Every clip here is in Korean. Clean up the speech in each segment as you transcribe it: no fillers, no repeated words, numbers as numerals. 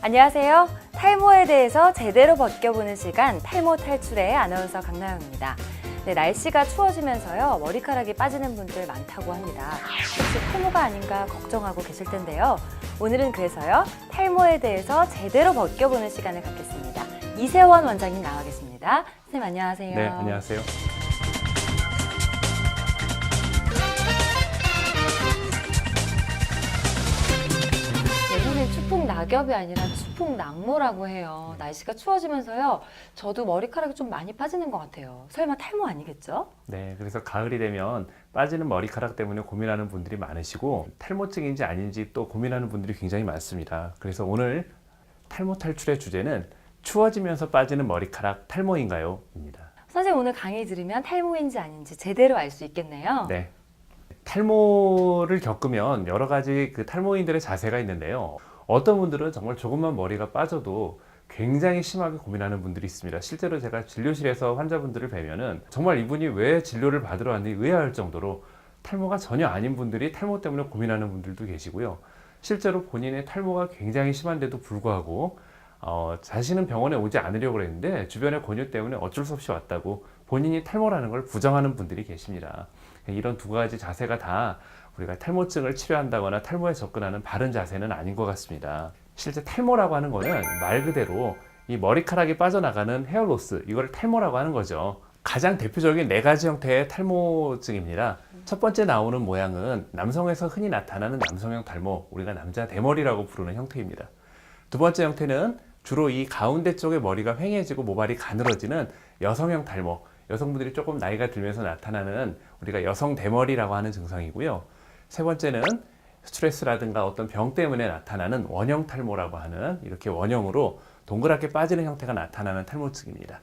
안녕하세요. 탈모에 대해서 제대로 벗겨보는 시간 탈모 탈출의 아나운서 강나영입니다. 네, 날씨가 추워지면서요 머리카락이 빠지는 분들 많다고 합니다. 혹시 탈모가 아닌가 걱정하고 계실 텐데요. 오늘은 그래서요 탈모에 대해서 제대로 벗겨보는 시간을 갖겠습니다. 이세원 원장님 나와 계십니다. 선생님 안녕하세요. 네, 안녕하세요. 네, 선생님 추풍 낙엽이 아니라 추풍 낙모라고 해요. 날씨가 추워지면서요 저도 머리카락이 좀 많이 빠지는 것 같아요. 설마 탈모 아니겠죠? 네, 그래서 가을이 되면 빠지는 머리카락 때문에 고민하는 분들이 많으시고 탈모증인지 아닌지 또 고민하는 분들이 굉장히 많습니다. 그래서 오늘 탈모 탈출의 주제는 추워지면서 빠지는 머리카락 탈모인가요? 입니다. 선생님 오늘 강의 들으면 탈모인지 아닌지 제대로 알 수 있겠네요. 네. 탈모를 겪으면 여러 가지 그 탈모인들의 자세가 있는데요. 어떤 분들은 정말 조금만 머리가 빠져도 굉장히 심하게 고민하는 분들이 있습니다. 실제로 제가 진료실에서 환자분들을 뵈면은 정말 이분이 왜 진료를 받으러 왔는지 의아할 정도로 탈모가 전혀 아닌 분들이 탈모 때문에 고민하는 분들도 계시고요. 실제로 본인의 탈모가 굉장히 심한데도 불구하고 자신은 병원에 오지 않으려고 했는데 주변의 권유 때문에 어쩔 수 없이 왔다고 본인이 탈모라는 걸 부정하는 분들이 계십니다. 이런 두 가지 자세가 다 우리가 탈모증을 치료한다거나 탈모에 접근하는 바른 자세는 아닌 것 같습니다. 실제 탈모라고 하는 거는 말 그대로 이 머리카락이 빠져나가는 헤어로스, 이걸 탈모라고 하는 거죠. 가장 대표적인 네 가지 형태의 탈모증입니다. 첫 번째 나오는 모양은 남성에서 흔히 나타나는 남성형 탈모, 우리가 남자 대머리라고 부르는 형태입니다. 두 번째 형태는 주로 이 가운데 쪽에 머리가 휑해지고 모발이 가늘어지는 여성형 탈모, 여성분들이 조금 나이가 들면서 나타나는 우리가 여성 대머리라고 하는 증상이고요. 세 번째는 스트레스라든가 어떤 병 때문에 나타나는 원형 탈모라고 하는 이렇게 원형으로 동그랗게 빠지는 형태가 나타나는 탈모증입니다.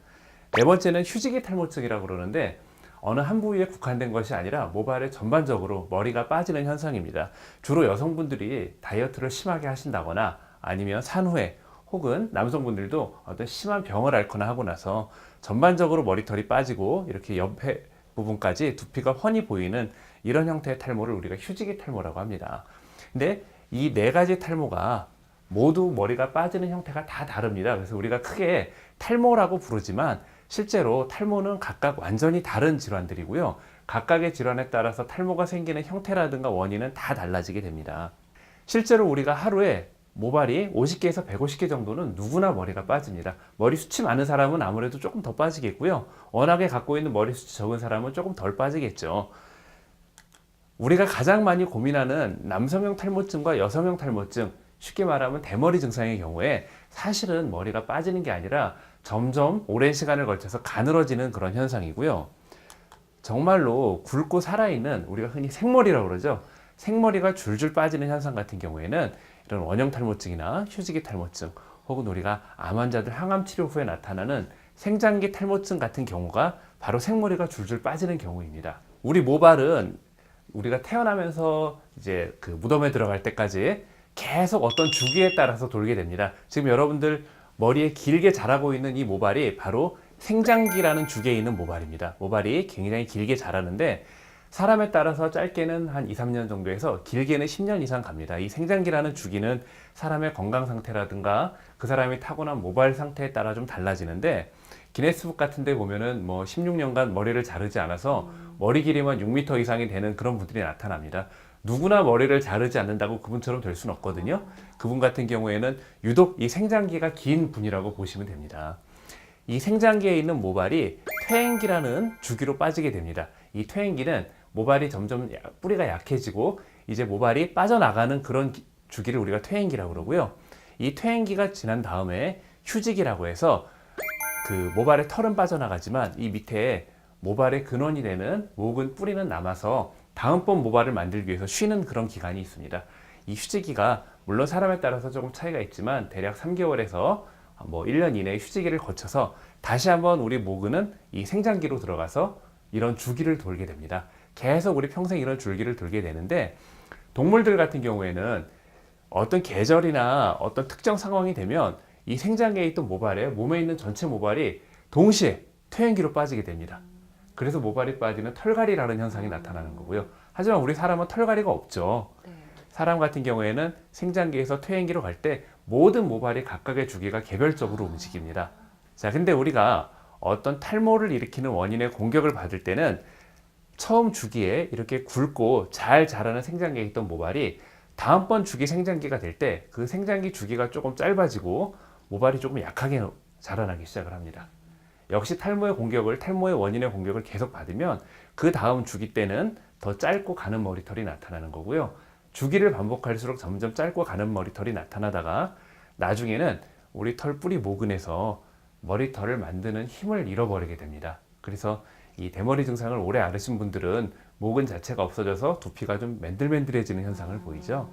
네 번째는 휴지기 탈모증이라고 그러는데 어느 한 부위에 국한된 것이 아니라 모발에 전반적으로 머리가 빠지는 현상입니다. 주로 여성분들이 다이어트를 심하게 하신다거나 아니면 산후에 혹은 남성분들도 어떤 심한 병을 앓거나 하고 나서 전반적으로 머리털이 빠지고 이렇게 옆에 부분까지 두피가 훤히 보이는 이런 형태의 탈모를 우리가 휴지기 탈모라고 합니다. 근데 이 네 가지 탈모가 모두 머리가 빠지는 형태가 다 다릅니다. 그래서 우리가 크게 탈모라고 부르지만 실제로 탈모는 각각 완전히 다른 질환들이고요. 각각의 질환에 따라서 탈모가 생기는 형태라든가 원인은 다 달라지게 됩니다. 실제로 우리가 하루에 모발이 50개에서 150개 정도는 누구나 머리가 빠집니다. 머리숱이 많은 사람은 아무래도 조금 더 빠지겠고요. 워낙에 갖고 있는 머리숱이 적은 사람은 조금 덜 빠지겠죠. 우리가 가장 많이 고민하는 남성형 탈모증과 여성형 탈모증, 쉽게 말하면 대머리 증상의 경우에 사실은 머리가 빠지는 게 아니라 점점 오랜 시간을 걸쳐서 가늘어지는 그런 현상이고요. 정말로 굵고 살아있는 우리가 흔히 생머리라고 그러죠. 생머리가 줄줄 빠지는 현상 같은 경우에는 이런 원형 탈모증이나 휴지기 탈모증 혹은 우리가 암 환자들 항암 치료 후에 나타나는 생장기 탈모증 같은 경우가 바로 생머리가 줄줄 빠지는 경우입니다. 우리 모발은 우리가 태어나면서 이제 그 무덤에 들어갈 때까지 계속 어떤 주기에 따라서 돌게 됩니다. 지금 여러분들 머리에 길게 자라고 있는 이 모발이 바로 생장기라는 주기에 있는 모발입니다. 모발이 굉장히 길게 자라는데 사람에 따라서 짧게는 한 2, 3년 정도에서 길게는 10년 이상 갑니다. 이 생장기라는 주기는 사람의 건강 상태라든가 그 사람이 타고난 모발 상태에 따라 좀 달라지는데 기네스북 같은 데 보면은 뭐 16년간 머리를 자르지 않아서 머리 길이만 6m 이상이 되는 그런 분들이 나타납니다. 누구나 머리를 자르지 않는다고 그분처럼 될 수는 없거든요. 그분 같은 경우에는 유독 이 생장기가 긴 분이라고 보시면 됩니다. 이 생장기에 있는 모발이 퇴행기라는 주기로 빠지게 됩니다. 이 퇴행기는 모발이 점점 뿌리가 약해지고 이제 모발이 빠져나가는 그런 주기를 우리가 퇴행기라고 그러고요. 이 퇴행기가 지난 다음에 휴지기라고 해서 그 모발의 털은 빠져나가지만 이 밑에 모발의 근원이 되는 목은 뿌리는 남아서 다음번 모발을 만들기 위해서 쉬는 그런 기간이 있습니다. 이 휴지기가 물론 사람에 따라서 조금 차이가 있지만 대략 3개월에서 뭐 1년 이내에 휴지기를 거쳐서 다시 한번 우리 모근은 이 생장기로 들어가서 이런 주기를 돌게 됩니다. 계속 우리 평생 이런 줄기를 돌게 되는데 동물들 같은 경우에는 어떤 계절이나 어떤 특정 상황이 되면 이 생장기에 있던 모발에 몸에 있는 전체 모발이 동시에 퇴행기로 빠지게 됩니다. 그래서 모발이 빠지는 털갈이라는 현상이 나타나는 거고요. 하지만 우리 사람은 털갈이가 없죠. 사람 같은 경우에는 생장기에서 퇴행기로 갈 때 모든 모발이 각각의 주기가 개별적으로 움직입니다. 자, 근데 우리가 어떤 탈모를 일으키는 원인의 공격을 받을 때는 처음 주기에 이렇게 굵고 잘 자라는 생장기에 있던 모발이 다음번 주기 생장기가 될 때 그 생장기 주기가 조금 짧아지고 모발이 조금 약하게 자라나기 시작을 합니다. 역시 탈모의 원인의 공격을 계속 받으면 그 다음 주기 때는 더 짧고 가는 머리털이 나타나는 거고요. 주기를 반복할수록 점점 짧고 가는 머리털이 나타나다가 나중에는 우리 털 뿌리 모근에서 머리털을 만드는 힘을 잃어버리게 됩니다. 그래서 이 대머리 증상을 오래 앓으신 분들은 모근 자체가 없어져서 두피가 좀 맨들맨들해지는 현상을 보이죠.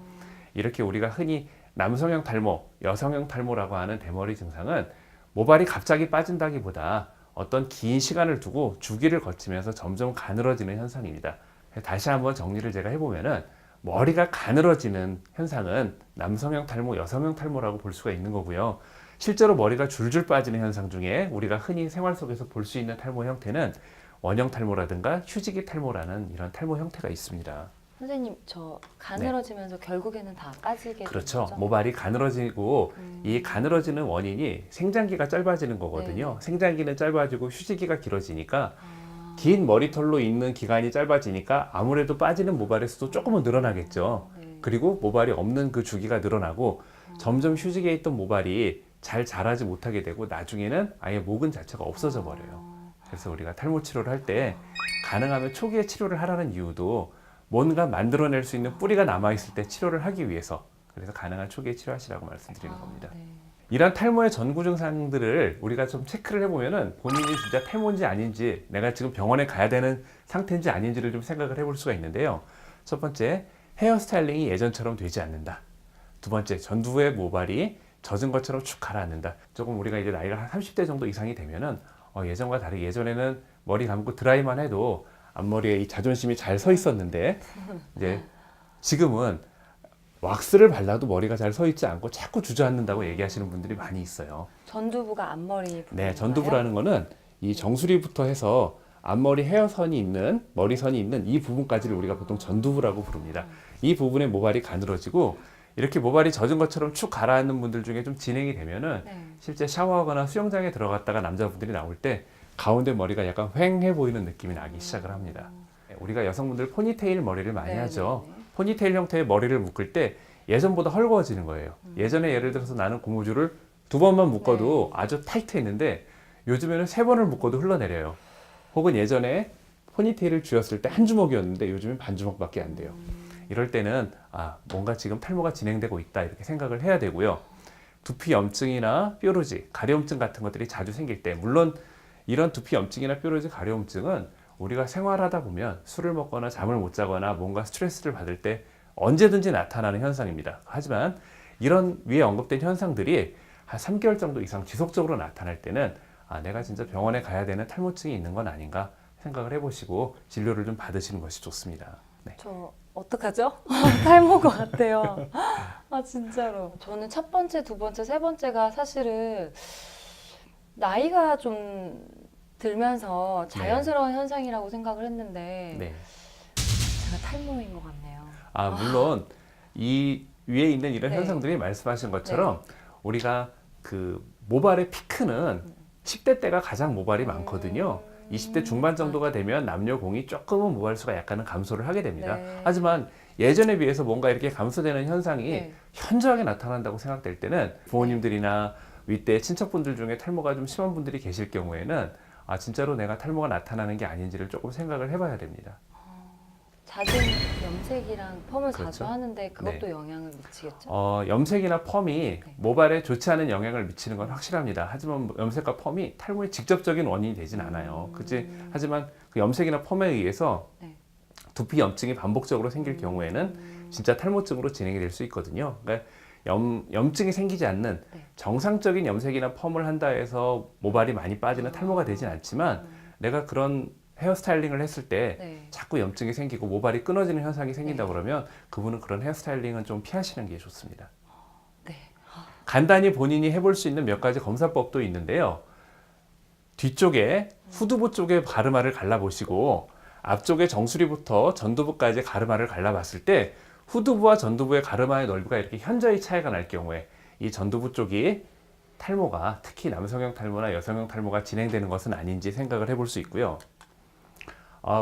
이렇게 우리가 흔히 남성형 탈모, 여성형 탈모라고 하는 대머리 증상은 모발이 갑자기 빠진다기보다 어떤 긴 시간을 두고 주기를 거치면서 점점 가늘어지는 현상입니다. 다시 한번 정리를 제가 해보면은 머리가 가늘어지는 현상은 남성형 탈모, 여성형 탈모라고 볼 수가 있는 거고요. 실제로 머리가 줄줄 빠지는 현상 중에 우리가 흔히 생활 속에서 볼 수 있는 탈모 형태는 원형 탈모라든가 휴지기 탈모라는 이런 탈모 형태가 있습니다. 선생님, 저 가늘어지면서 결국에는 다 빠지게 그렇죠. 되는 거죠? 모발이 가늘어지고 이 가늘어지는 원인이 생장기가 짧아지는 거거든요. 생장기는 짧아지고 휴지기가 길어지니까 긴 머리털로 있는 기간이 짧아지니까 아무래도 빠지는 모발의 수도 조금은 늘어나겠죠. 그리고 모발이 없는 그 주기가 늘어나고 점점 휴지기에 있던 모발이 잘 자라지 못하게 되고 나중에는 아예 모근 자체가 없어져 버려요. 그래서 우리가 탈모 치료를 할 때 가능하면 초기에 치료를 하라는 이유도 뭔가 만들어낼 수 있는 뿌리가 남아있을 때 치료를 하기 위해서, 그래서 가능한 초기에 치료하시라고 말씀드리는 겁니다. 이런 탈모의 전구 증상들을 우리가 좀 체크를 해보면은 본인이 진짜 탈모인지 아닌지, 내가 지금 병원에 가야 되는 상태인지 아닌지를 좀 생각을 해볼 수가 있는데요. 첫 번째, 헤어스타일링이 예전처럼 되지 않는다. 두 번째, 전두의 모발이 젖은 것처럼 축 가라앉는다. 조금 우리가 이제 나이가 한 30대 정도 이상이 되면은 예전과 다르게, 예전에는 머리 감고 드라이만 해도 앞머리에 이 자존심이 잘 서 있었는데 이제 지금은 왁스를 발라도 머리가 잘 서 있지 않고 자꾸 주저앉는다고 얘기하시는 분들이 많이 있어요. 전두부가 앞머리 부분. 네, 전두부라는 거는 이 정수리부터 해서 앞머리 헤어선이 있는, 머리선이 있는 이 부분까지를 우리가 보통 전두부라고 부릅니다. 이 부분에 모발이 가늘어지고 이렇게 모발이 젖은 것처럼 축 가라앉는 분들 중에 좀 진행이 되면은 실제 샤워하거나 수영장에 들어갔다가 남자분들이 나올 때 가운데 머리가 약간 휑해 보이는 느낌이 나기 시작을 합니다. 우리가 여성분들 포니테일 머리를 많이 하죠. 포니테일 형태의 머리를 묶을 때 예전보다 헐거워지는 거예요. 예전에 예를 들어서 나는 고무줄을 2번만 묶어도 아주 타이트했는데 요즘에는 3번을 묶어도 흘러내려요. 혹은 예전에 포니테일을 쥐었을 때 한 주먹이었는데 요즘엔 반 주먹밖에 안 돼요. 이럴 때는 뭔가 지금 탈모가 진행되고 있다 이렇게 생각을 해야 되고요. 두피 염증이나 뾰루지, 가려움증 같은 것들이 자주 생길 때, 물론 이런 두피 염증이나 뾰루지, 가려움증은 우리가 생활하다 보면 술을 먹거나 잠을 못 자거나 뭔가 스트레스를 받을 때 언제든지 나타나는 현상입니다. 하지만 이런 위에 언급된 현상들이 한 3개월 정도 이상 지속적으로 나타날 때는 내가 진짜 병원에 가야 되는 탈모증이 있는 건 아닌가 생각을 해보시고 진료를 좀 받으시는 것이 좋습니다. 네. 저 어떡하죠? 탈모인 것 같아요. 진짜로. 저는 첫 번째, 두 번째, 세 번째가 사실은 나이가 좀 들면서 자연스러운 현상이라고 생각을 했는데 제가 탈모인 것 같네요. 물론 이 위에 있는 이런 현상들이 말씀하신 것처럼 우리가 그 모발의 피크는 10대 때가 가장 모발이 많거든요. 20대 중반 정도가 되면 남녀공이 조금은 모발 수가 약간은 감소를 하게 됩니다. 하지만 예전에 비해서 뭔가 이렇게 감소되는 현상이 현저하게 나타난다고 생각될 때는 부모님들이나 윗대 친척분들 중에 탈모가 좀 심한 분들이 계실 경우에는 진짜로 내가 탈모가 나타나는 게 아닌지를 조금 생각을 해봐야 됩니다. 잦은 염색이랑 펌을 자주 하는데 그것도 영향을 미치겠죠? 염색이나 펌이 모발에 좋지 않은 영향을 미치는 건 확실합니다. 하지만 염색과 펌이 탈모의 직접적인 원인이 되진 않아요. 하지만 그 염색이나 펌에 의해서 두피 염증이 반복적으로 생길 경우에는 진짜 탈모증으로 진행이 될 수 있거든요. 그러니까 염증이 생기지 않는 정상적인 염색이나 펌을 한다 해서 모발이 많이 빠지는 탈모가 되진 않지만 내가 그런 헤어스타일링을 했을 때 자꾸 염증이 생기고 모발이 끊어지는 현상이 생긴다 그러면 그분은 그런 헤어스타일링은 좀 피하시는 게 좋습니다. 간단히 본인이 해볼 수 있는 몇 가지 검사법도 있는데요. 뒤쪽에 후두부 쪽에 가르마를 갈라보시고 앞쪽에 정수리부터 전두부까지 가르마를 갈라봤을 때 후두부와 전두부의 가르마의 넓이가 이렇게 현저히 차이가 날 경우에 이 전두부 쪽이 탈모가 특히 남성형 탈모나 여성형 탈모가 진행되는 것은 아닌지 생각을 해볼 수 있고요.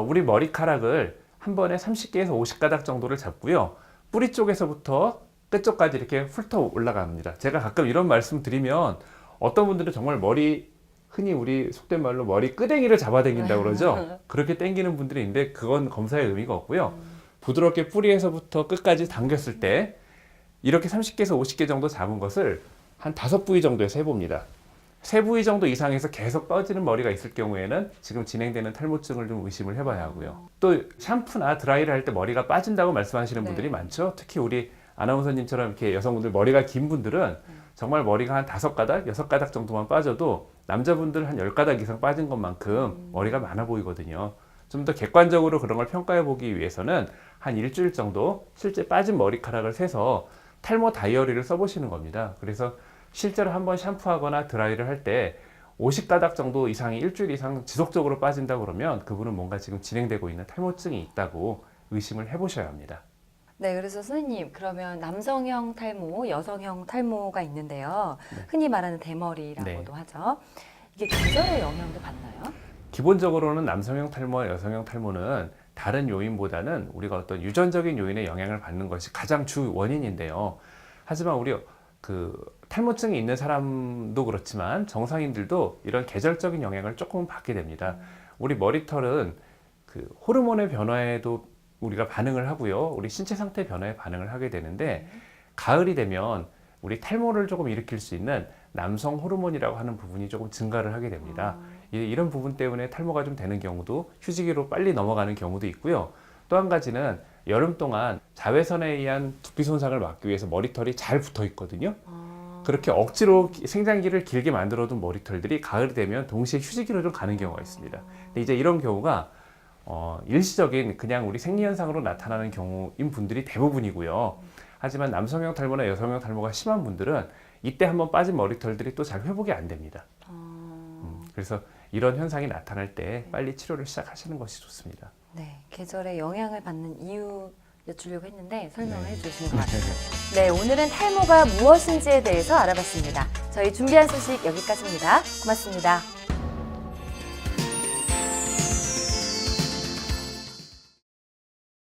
우리 머리카락을 한 번에 30개에서 50가닥 정도를 잡고요. 뿌리 쪽에서부터 끝쪽까지 이렇게 훑어 올라갑니다. 제가 가끔 이런 말씀 드리면 어떤 분들은 정말 머리, 흔히 우리 속된 말로 머리 끄댕이를 잡아당긴다고 그러죠. 그렇게 당기는 분들이 있는데 그건 검사의 의미가 없고요. 부드럽게 뿌리에서부터 끝까지 당겼을 때 이렇게 30개에서 50개 정도 잡은 것을 한 5부위 정도에서 해봅니다. 3부위 정도 이상에서 계속 빠지는 머리가 있을 경우에는 지금 진행되는 탈모증을 좀 의심을 해봐야 하고요. 또 샴푸나 드라이를 할 때 머리가 빠진다고 말씀하시는 분들이 많죠. 특히 우리 아나운서님처럼 이렇게 여성분들 머리가 긴 분들은 정말 머리가 한 5가닥, 6가닥 정도만 빠져도 남자분들 한 10가닥 이상 빠진 것만큼 머리가 많아 보이거든요. 좀 더 객관적으로 그런 걸 평가해 보기 위해서는 한 일주일 정도 실제 빠진 머리카락을 세서 탈모 다이어리를 써보시는 겁니다. 그래서 실제로 한번 샴푸하거나 드라이를 할 때 50가닥 정도 이상이 일주일 이상 지속적으로 빠진다 그러면 그분은 뭔가 지금 진행되고 있는 탈모증이 있다고 의심을 해보셔야 합니다. 네, 그래서 선생님, 그러면 남성형 탈모, 여성형 탈모가 있는데요. 흔히 말하는 대머리라고도 하죠. 이게 계절의 영향도 받나요? 기본적으로는 남성형 탈모와 여성형 탈모는 다른 요인보다는 우리가 어떤 유전적인 요인의 영향을 받는 것이 가장 주 원인인데요. 하지만 우리 탈모증이 있는 사람도 그렇지만 정상인들도 이런 계절적인 영향을 조금 받게 됩니다. 우리 머리털은 호르몬의 변화에도 우리가 반응을 하고요. 우리 신체 상태 변화에 반응을 하게 되는데 가을이 되면 우리 탈모를 조금 일으킬 수 있는 남성 호르몬이라고 하는 부분이 조금 증가를 하게 됩니다. 이런 부분 때문에 탈모가 좀 되는 경우도 휴지기로 빨리 넘어가는 경우도 있고요. 또 한 가지는 여름 동안 자외선에 의한 두피 손상을 막기 위해서 머리털이 잘 붙어 있거든요. 그렇게 억지로 생장기를 길게 만들어둔 머리털들이 가을이 되면 동시에 휴지기로 좀 가는 경우가 있습니다. 근데 이제 이런 경우가 일시적인 그냥 우리 생리현상으로 나타나는 경우인 분들이 대부분이고요. 하지만 남성형 탈모나 여성형 탈모가 심한 분들은 이때 한번 빠진 머리털들이 또 잘 회복이 안 됩니다. 그래서 이런 현상이 나타날 때 빨리 치료를 시작하시는 것이 좋습니다. 네, 계절의 영향을 받는 이유 여쭈려고 했는데 설명을 해주신 것 같아요. 네, 오늘은 탈모가 무엇인지에 대해서 알아봤습니다. 저희 준비한 소식 여기까지입니다. 고맙습니다.